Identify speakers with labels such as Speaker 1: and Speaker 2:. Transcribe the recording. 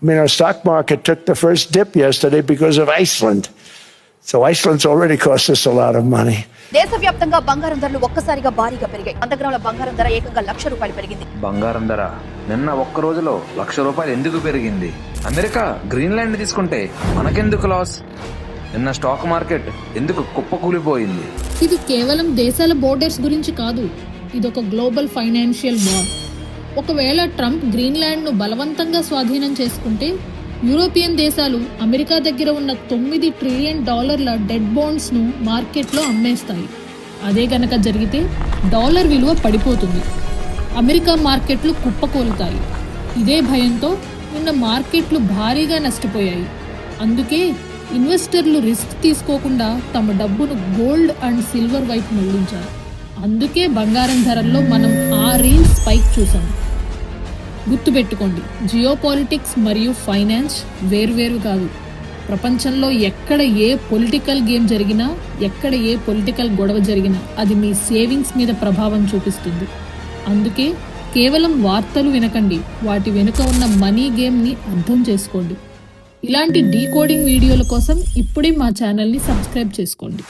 Speaker 1: stock market took the first dip yesterday because of Iceland. So Iceland's already cost us a lot of money.
Speaker 2: దేశవ్యాప్తంగా బంగారం ధరలు ఒక్కసారిగా భారీగా పెరిగాయి. 100 గ్రాముల బంగారం ధర ఏకంగా ₹1,00,000 పెరిగింది.
Speaker 3: బంగారం ధర నిన్న ఒక్క రోజులో ₹1,00,000 ఎందుకు పెరిగింది? అమెరికా గ్రీన్లాండ్ తీసుకుంటే మనకెందుకు లాస్? నిన్న స్టాక్ మార్కెట్ ఎందుకు కుప్పకూలిపోయింది?
Speaker 4: ఇది కేవలం దేశాల బోర్డర్స్ గురించి కాదు, ఇదొక గ్లోబల్ ఫైనాన్షియల్ వార్. ఒకవేళ ట్రంప్ గ్రీన్లాండ్ ను బలవంతంగా స్వాధీనం చేసుకుంటే యూరోపియన్ దేశాలు అమెరికా దగ్గర ఉన్న $9 ట్రిలియన్ డెడ్ బాండ్స్ ను మార్కెట్లో అమ్మేస్తాయి. అదే గనక జరిగితే డాలర్ విలువ పడిపోతుంది, అమెరికా మార్కెట్లు కుప్పకూలుతాయి. ఇదే భయంతో నిన్న మార్కెట్లు భారీగా నష్టపోయాయి. అందుకే ఇన్వెస్టర్లు రిస్క్ తీసుకోకుండా తమ డబ్బును గోల్డ్ అండ్ సిల్వర్ వైపు మళ్లించారు. అందుకే బంగారం ధరల్లో మనం ఆ రీల్ స్పైక్ చూసాం. గుర్తుపెట్టుకోండి, జియోపాలిటిక్స్ మరియు ఫైనాన్స్ వేర్వేరు కాదు. ప్రపంచంలో ఎక్కడ ఏ పొలిటికల్ గేమ్ జరిగినా, ఎక్కడ ఏ పొలిటికల్ గొడవ జరిగినా అది మీ సేవింగ్స్ మీద ప్రభావం చూపిస్తుంది. అందుకే కేవలం వార్తలు వినకండి, వాటి వెనుక ఉన్న మనీ గేమ్ని అర్థం చేసుకోండి. ఇలాంటి డీకోడింగ్ వీడియోల కోసం ఇప్పుడే మా ఛానల్ని సబ్స్క్రైబ్ చేసుకోండి.